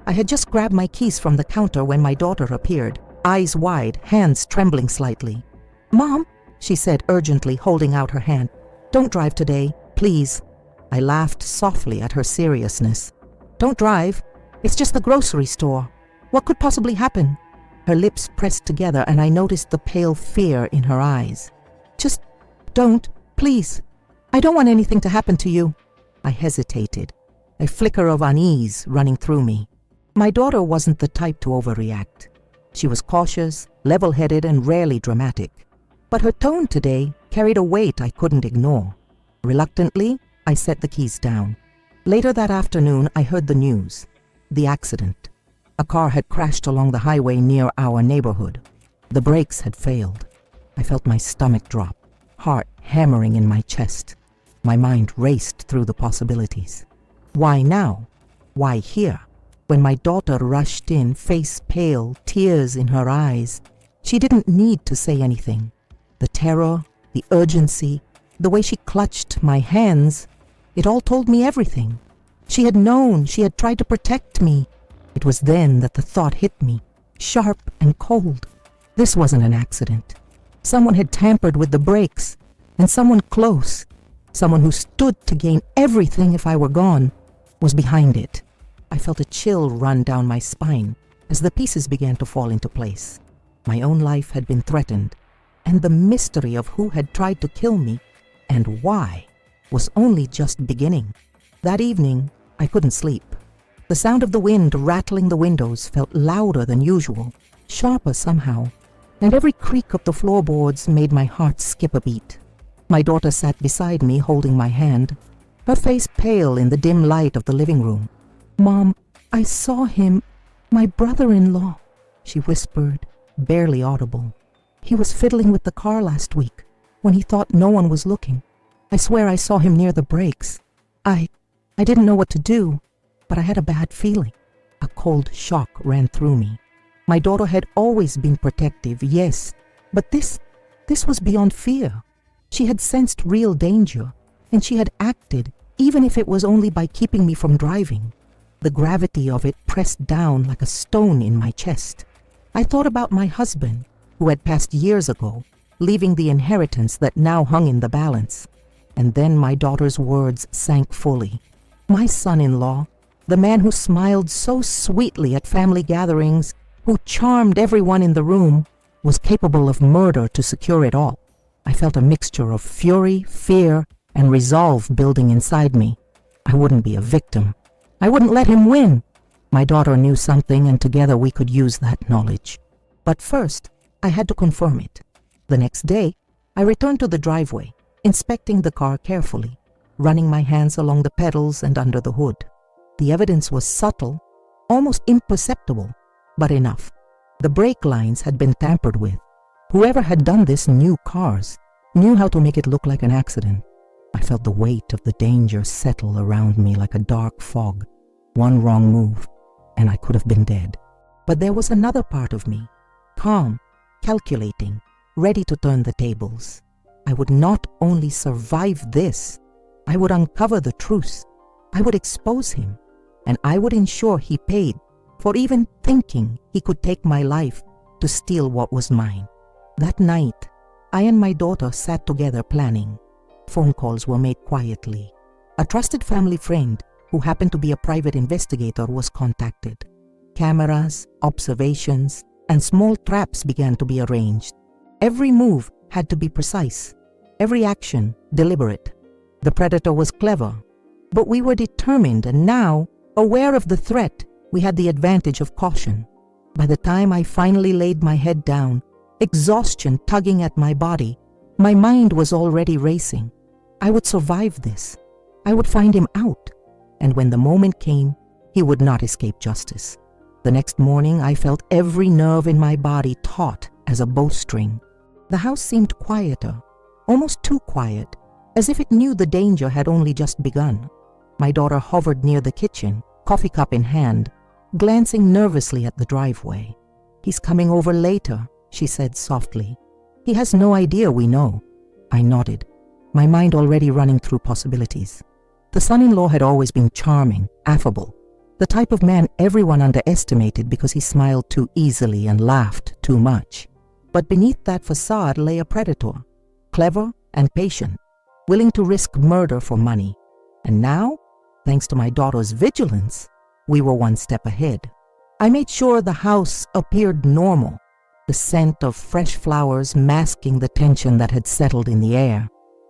I had just grabbed my keys from the counter when my daughter appeared, eyes wide, hands trembling slightly. "Mom," she said urgently, holding out her hand. "Don't drive today, please." I laughed softly at her seriousness. "Don't drive? It's just the grocery store. What could possibly happen?" Her lips pressed together and I noticed the pale fear in her eyes. "Just don't, please. I don't want anything to happen to you." I hesitated, a flicker of unease running through me. My daughter wasn't the type to overreact. She was cautious, level-headed, and rarely dramatic. But her tone today carried a weight I couldn't ignore. Reluctantly, I set the keys down. Later that afternoon, I heard the news. The accident. A car had crashed along the highway near our neighborhood. The brakes had failed. I felt my stomach drop, heart hammering in my chest. My mind raced through the possibilities. Why now? Why here? When my daughter rushed in, face pale, tears in her eyes, she didn't need to say anything. The terror, the urgency, the way she clutched my hands, it all told me everything. She had known, she had tried to protect me. It was then that the thought hit me, sharp and cold. This wasn't an accident. Someone had tampered with the brakes, and someone close, someone who stood to gain everything if I were gone, was behind it. I felt a chill run down my spine as the pieces began to fall into place. My own life had been threatened, and the mystery of who had tried to kill me and why was only just beginning. That evening, I couldn't sleep. The sound of the wind rattling the windows felt louder than usual, sharper somehow, and every creak of the floorboards made my heart skip a beat. My daughter sat beside me holding my hand, her face pale in the dim light of the living room. "Mom, I saw him, my brother-in-law," she whispered, barely audible. "He was fiddling with the car last week when he thought no one was looking. I swear I saw him near the brakes. I didn't know what to do, but I had a bad feeling." A cold shock ran through me. My daughter had always been protective, yes, but this was beyond fear. She had sensed real danger, and she had acted, even if it was only by keeping me from driving. The gravity of it pressed down like a stone in my chest. I thought about my husband, who had passed years ago, leaving the inheritance that now hung in the balance. And then my daughter's words sank fully. My son-in-law, the man who smiled so sweetly at family gatherings, who charmed everyone in the room, was capable of murder to secure it all. I felt a mixture of fury, fear, and resolve building inside me. I wouldn't be a victim. I wouldn't let him win. My daughter knew something, and together we could use that knowledge. But first, I had to confirm it. The next day, I returned to the driveway, inspecting the car carefully, running my hands along the pedals and under the hood. The evidence was subtle, almost imperceptible, but enough. The brake lines had been tampered with. Whoever had done this knew cars, knew how to make it look like an accident. I felt the weight of the danger settle around me like a dark fog. One wrong move, and I could have been dead. But there was another part of me, calm, calculating, ready to turn the tables. I would not only survive this, I would uncover the truth. I would expose him, and I would ensure he paid for even thinking he could take my life to steal what was mine. That night, I and my daughter sat together planning. Phone calls were made quietly. A trusted family friend who happened to be a private investigator was contacted. Cameras, observations, and small traps began to be arranged. Every move had to be precise, every action deliberate. The predator was clever, but we were determined, and now, aware of the threat, we had the advantage of caution. By the time I finally laid my head down, exhaustion tugging at my body, my mind was already racing. I would survive this. I would find him out. And when the moment came, he would not escape justice. The next morning, I felt every nerve in my body taut as a bowstring. The house seemed quieter, almost too quiet, as if it knew the danger had only just begun. My daughter hovered near the kitchen, coffee cup in hand, glancing nervously at the driveway. "He's coming over later," she said softly. "He has no idea we know." I nodded, my mind already running through possibilities. The son-in-law had always been charming, affable, The type of man everyone underestimated because he smiled too easily and laughed too much. But beneath that facade lay a predator, clever and patient, willing to risk murder for money. And now, thanks to my daughter's vigilance, we were one step ahead. I made sure the house appeared normal, the scent of fresh flowers masking the tension that had settled in the air,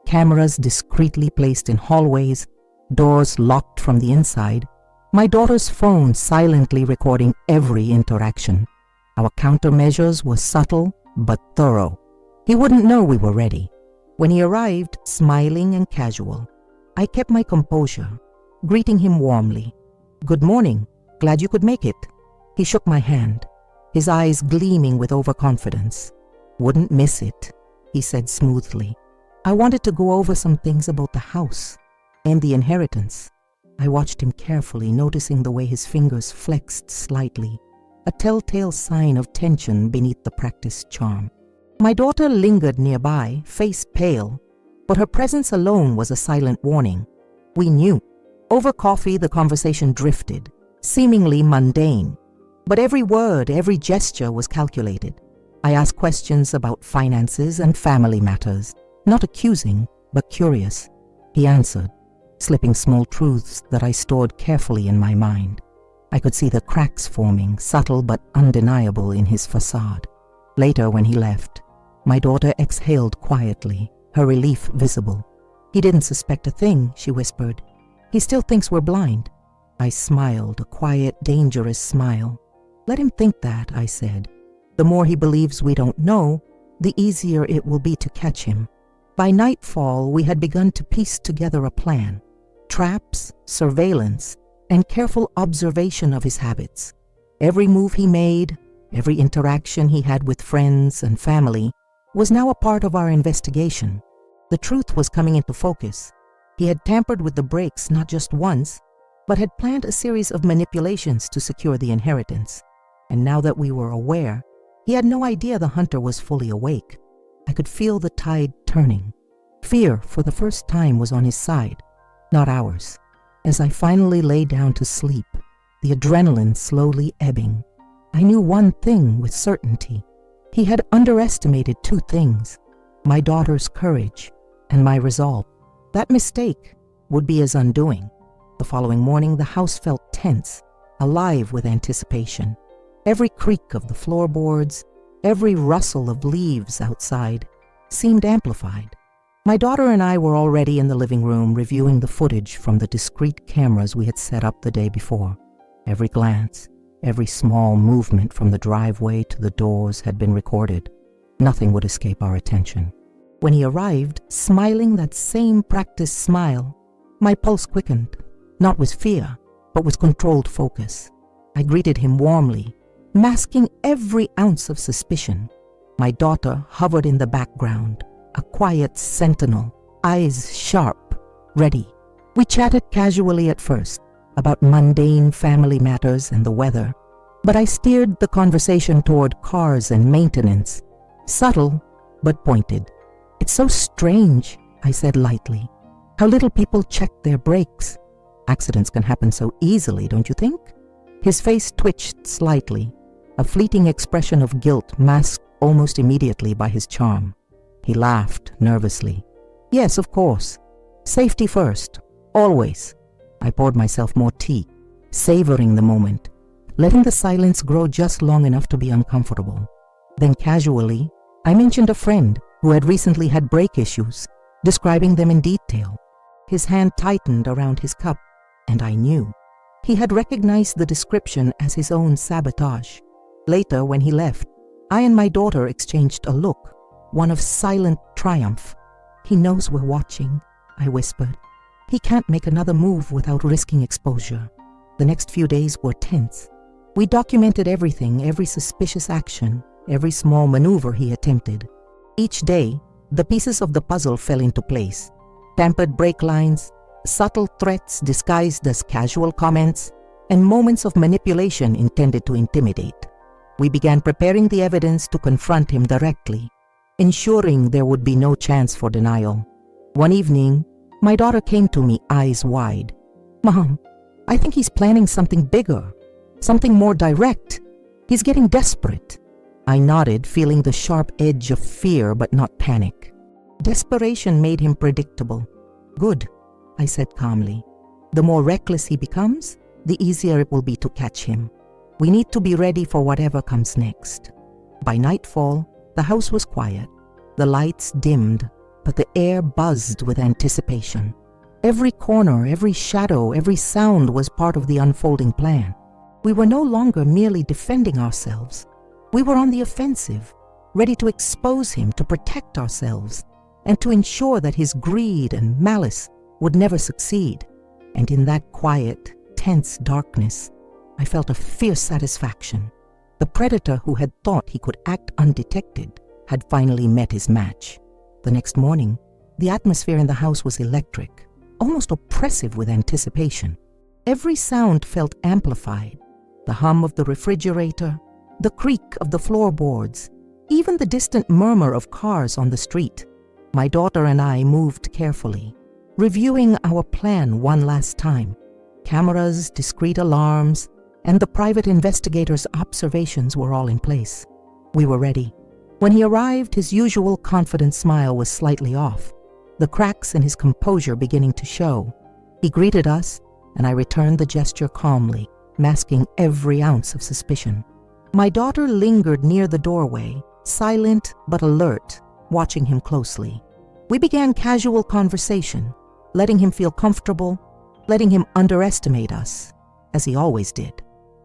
cameras discreetly placed in hallways, doors locked from the inside, my daughter's phone silently recording every interaction. Our countermeasures were subtle but thorough. He wouldn't know we were ready. When he arrived, smiling and casual, I kept my composure, greeting him warmly. "Good morning. Glad you could make it." He shook my hand, his eyes gleaming with overconfidence. "Wouldn't miss it," he said smoothly. "I wanted to go over some things about the house and the inheritance." I watched him carefully, noticing the way his fingers flexed slightly, a telltale sign of tension beneath the practiced charm. My daughter lingered nearby, face pale, but her presence alone was a silent warning. We knew. Over coffee, the conversation drifted, seemingly mundane. But every word, every gesture was calculated. I asked questions about finances and family matters, not accusing, but curious. He answered, slipping small truths that I stored carefully in my mind. I could see the cracks forming, subtle but undeniable in his facade. Later, when he left, my daughter exhaled quietly, her relief visible. "He didn't suspect a thing," she whispered. "He still thinks we're blind." I smiled, a quiet, dangerous smile. "Let him think that," I said. "The more he believes we don't know, the easier it will be to catch him." By nightfall, we had begun to piece together a plan. Traps, surveillance, and careful observation of his habits. Every move he made, every interaction he had with friends and family, was now a part of our investigation. The truth was coming into focus. He had tampered with the brakes not just once, but had planned a series of manipulations to secure the inheritance. And now that we were aware, he had no idea the hunter was fully awake. I could feel the tide turning. Fear, for the first time, was on his side, not ours. As I finally lay down to sleep, the adrenaline slowly ebbing, I knew one thing with certainty. He had underestimated two things: my daughter's courage and my resolve. That mistake would be his undoing. The following morning, the house felt tense, alive with anticipation. Every creak of the floorboards, every rustle of leaves outside seemed amplified. My daughter and I were already in the living room reviewing the footage from the discreet cameras we had set up the day before. Every glance, every small movement from the driveway to the doors had been recorded. Nothing would escape our attention. When he arrived, smiling that same practiced smile, my pulse quickened, not with fear, but with controlled focus. I greeted him warmly, masking every ounce of suspicion. My daughter hovered in the background, a quiet sentinel, eyes sharp, ready. We chatted casually at first, about mundane family matters and the weather, but I steered the conversation toward cars and maintenance, subtle but pointed. "It's so strange," I said lightly, "how little people check their brakes. Accidents can happen so easily, don't you think?" His face twitched slightly, a fleeting expression of guilt masked almost immediately by his charm. He laughed nervously. "Yes, of course. Safety first, always." I poured myself more tea, savoring the moment, letting the silence grow just long enough to be uncomfortable. Then casually, I mentioned a friend who had recently had brake issues, describing them in detail. His hand tightened around his cup, and I knew. He had recognized the description as his own sabotage. Later, when he left, I and my daughter exchanged a look, one of silent triumph. "He knows we're watching," I whispered. "He can't make another move without risking exposure." The next few days were tense. We documented everything, every suspicious action, every small maneuver he attempted. Each day, the pieces of the puzzle fell into place. Tampered brake lines, subtle threats disguised as casual comments, and moments of manipulation intended to intimidate. We began preparing the evidence to confront him directly, ensuring there would be no chance for denial. One evening, my daughter came to me, eyes wide. "Mom, I think he's planning something bigger, something more direct. He's getting desperate. I nodded, feeling the sharp edge of fear but not panic. Desperation made him predictable. Good, I said calmly. The more reckless he becomes, the easier it will be to catch him. We need to be ready for whatever comes next. By nightfall, the house was quiet. The lights dimmed, but the air buzzed with anticipation. Every corner, every shadow, every sound was part of the unfolding plan. We were no longer merely defending ourselves. We were on the offensive, ready to expose him, to protect ourselves, and to ensure that his greed and malice would never succeed. And in that quiet, tense darkness, I felt a fierce satisfaction. The predator who had thought he could act undetected had finally met his match. The next morning, the atmosphere in the house was electric, almost oppressive with anticipation. Every sound felt amplified. The hum of the refrigerator, the creak of the floorboards, even the distant murmur of cars on the street. My daughter and I moved carefully, reviewing our plan one last time. Cameras, discreet alarms, and the private investigator's observations were all in place. We were ready. When he arrived, his usual confident smile was slightly off, the cracks in his composure beginning to show. He greeted us, and I returned the gesture calmly, masking every ounce of suspicion. My daughter lingered near the doorway, silent but alert, watching him closely. We began casual conversation, letting him feel comfortable, letting him underestimate us, as he always did.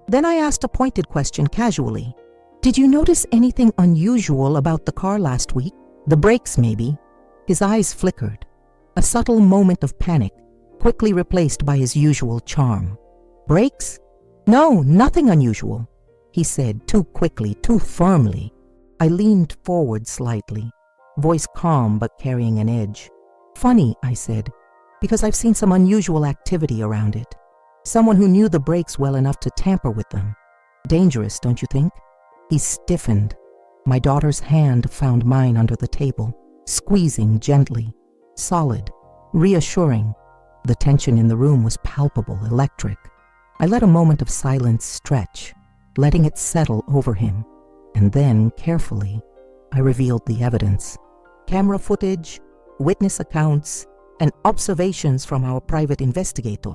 Then I asked a pointed question casually. Did you notice anything unusual about the car last week? The brakes, maybe? His eyes flickered. A subtle moment of panic, quickly replaced by his usual charm. Brakes? No, nothing unusual, he said, too quickly, too firmly. I leaned forward slightly, voice calm but carrying an edge. Funny, I said, because I've seen some unusual activity around it. Someone who knew the brakes well enough to tamper with them. Dangerous, don't you think? He stiffened. My daughter's hand found mine under the table, squeezing gently, solid, reassuring. The tension in the room was palpable, electric. I let a moment of silence stretch, letting it settle over him, and then, carefully, I revealed the evidence. Camera footage, witness accounts, and observations from our private investigator,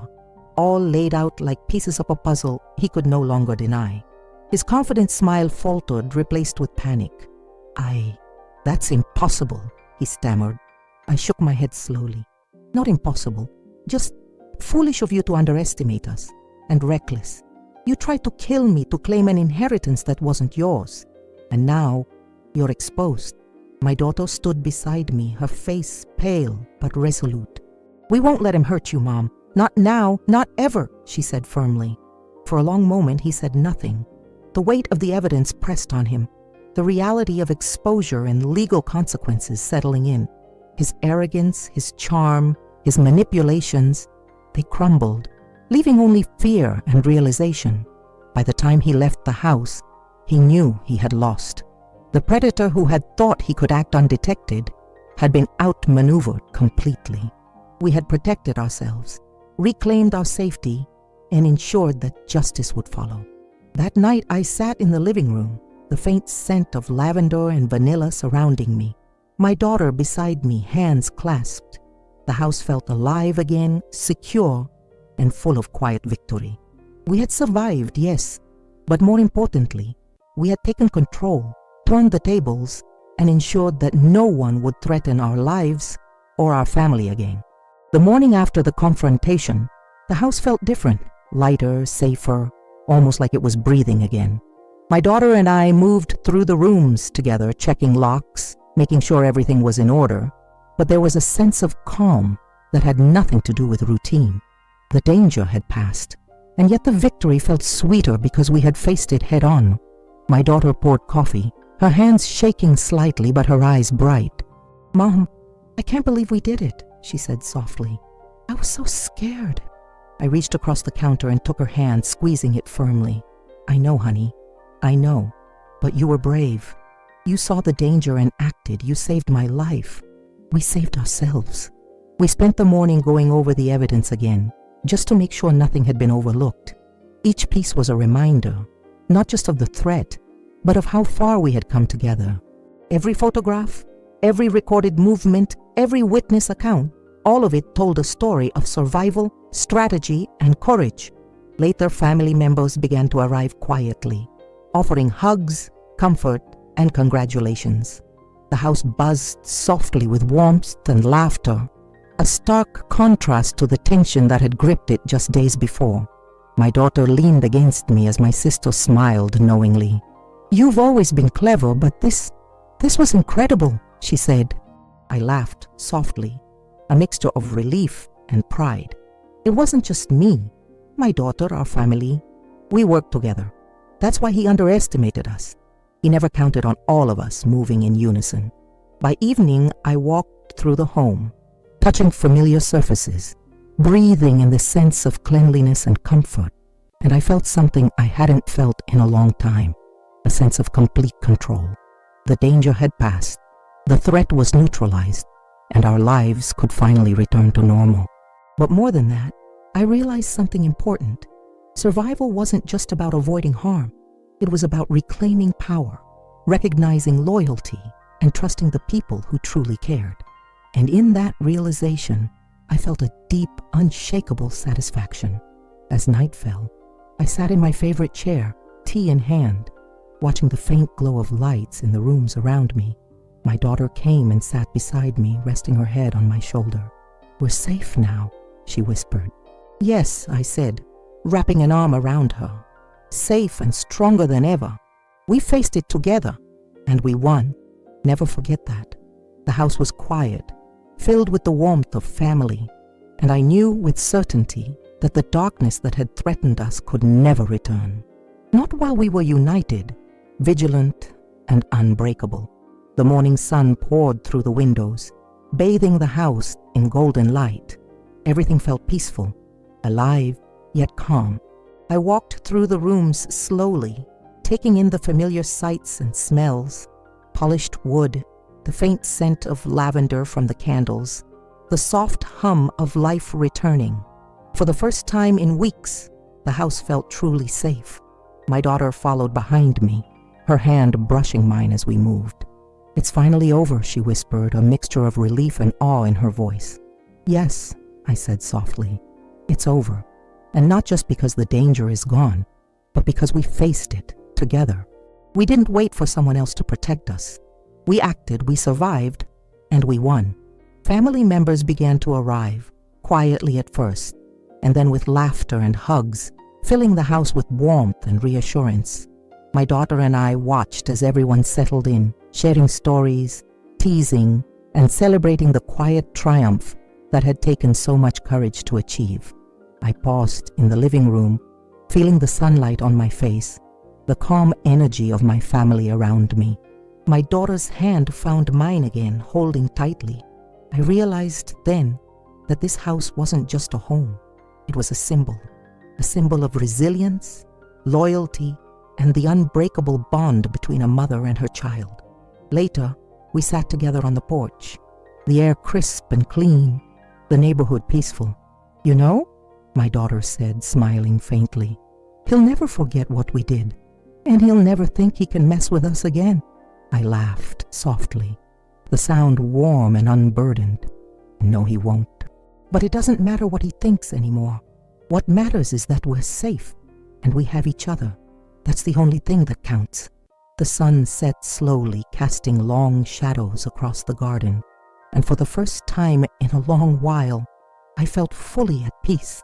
all laid out like pieces of a puzzle he could no longer deny. His confident smile faltered, replaced with panic. That's impossible, he stammered. I shook my head slowly. Not impossible, just foolish of you to underestimate us, and reckless. You tried to kill me to claim an inheritance that wasn't yours, and now you're exposed. My daughter stood beside me, her face pale but resolute. We won't let him hurt you, Mom. Not now, not ever, she said firmly. For a long moment he said nothing. The weight of the evidence pressed on him, the reality of exposure and legal consequences settling in. His arrogance, his charm, his manipulations, they crumbled, leaving only fear and realization. By the time he left the house, he knew he had lost. The predator who had thought he could act undetected had been outmaneuvered completely. We had protected ourselves, reclaimed our safety, and ensured that justice would follow. That night I sat in the living room, the faint scent of lavender and vanilla surrounding me. My daughter beside me, hands clasped. The house felt alive again, secure, and full of quiet victory. We had survived, yes, but more importantly, we had taken control, turned the tables, and ensured that no one would threaten our lives or our family again. The morning after the confrontation, the house felt different, lighter, safer, almost like it was breathing again. My daughter and I moved through the rooms together, checking locks, making sure everything was in order, but there was a sense of calm that had nothing to do with routine. The danger had passed, and yet the victory felt sweeter because we had faced it head on. My daughter poured coffee, her hands shaking slightly but her eyes bright. Mom, I can't believe we did it, she said softly. I was so scared. I reached across the counter and took her hand, squeezing it firmly. I know, honey. I know. But you were brave. You saw the danger and acted. You saved my life. We saved ourselves. We spent the morning going over the evidence again, just to make sure nothing had been overlooked. Each piece was a reminder, not just of the threat, but of how far we had come together. Every photograph, every recorded movement, every witness account, all of it told a story of survival, strategy, and courage. Later, family members began to arrive quietly, offering hugs, comfort, and congratulations. The house buzzed softly with warmth and laughter, a stark contrast to the tension that had gripped it just days before. My daughter leaned against me as my sister smiled knowingly. "You've always been clever, but this was incredible," she said. I laughed softly, a mixture of relief and pride. It wasn't just me, my daughter, our family. We worked together. That's why he underestimated us. He never counted on all of us moving in unison. By evening, I walked through the home, touching familiar surfaces, breathing in the sense of cleanliness and comfort, and I felt something I hadn't felt in a long time, a sense of complete control. The danger had passed, the threat was neutralized, and our lives could finally return to normal. But more than that, I realized something important. Survival wasn't just about avoiding harm. It was about reclaiming power, recognizing loyalty, and trusting the people who truly cared. And in that realization, I felt a deep, unshakable satisfaction. As night fell, I sat in my favorite chair, tea in hand, watching the faint glow of lights in the rooms around me. My daughter came and sat beside me, resting her head on my shoulder. "We're safe now," she whispered. "Yes," I said, wrapping an arm around her. "Safe and stronger than ever. We faced it together, and we won. Never forget that." The house was quiet, filled with the warmth of family, and I knew with certainty that the darkness that had threatened us could never return. Not while we were united, vigilant and unbreakable. The morning sun poured through the windows, bathing the house in golden light. Everything felt peaceful, alive, yet calm. I walked through the rooms slowly, taking in the familiar sights and smells: polished wood, the faint scent of lavender from the candles, the soft hum of life returning. For the first time in weeks, the house felt truly safe. My daughter followed behind me, her hand brushing mine as we moved. "It's finally over," she whispered, a mixture of relief and awe in her voice. "Yes," I said softly, "it's over. And not just because the danger is gone, but because we faced it together. We didn't wait for someone else to protect us. We acted, we survived, and we won." Family members began to arrive, quietly at first, and then with laughter and hugs, filling the house with warmth and reassurance. My daughter and I watched as everyone settled in, sharing stories, teasing, and celebrating the quiet triumph that had taken so much courage to achieve. I paused in the living room, feeling the sunlight on my face, the calm energy of my family around me. My daughter's hand found mine again, holding tightly. I realized then that this house wasn't just a home. It was a symbol of resilience, loyalty, and the unbreakable bond between a mother and her child. Later, we sat together on the porch, the air crisp and clean, the neighborhood peaceful. "You know," my daughter said, smiling faintly, "he'll never forget what we did, and he'll never think he can mess with us again." I laughed softly, the sound warm and unburdened. "No, he won't. But it doesn't matter what he thinks anymore. What matters is that we're safe, and we have each other. That's the only thing that counts." The sun set slowly, casting long shadows across the garden, and for the first time in a long while, I felt fully at peace.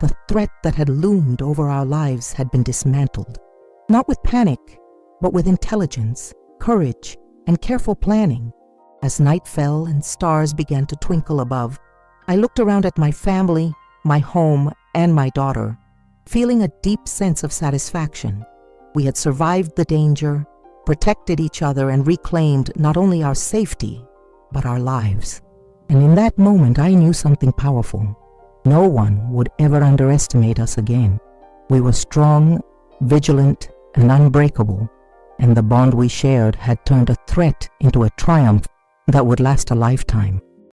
The threat that had loomed over our lives had been dismantled, not with panic, but with intelligence, courage, and careful planning. As night fell and stars began to twinkle above, I looked around at my family, my home, and my daughter, feeling a deep sense of satisfaction. We had survived the danger, protected each other, and reclaimed not only our safety, but our lives. And in that moment, I knew something powerful. No one would ever underestimate us again. We were strong, vigilant, and unbreakable, and the bond we shared had turned a threat into a triumph that would last a lifetime.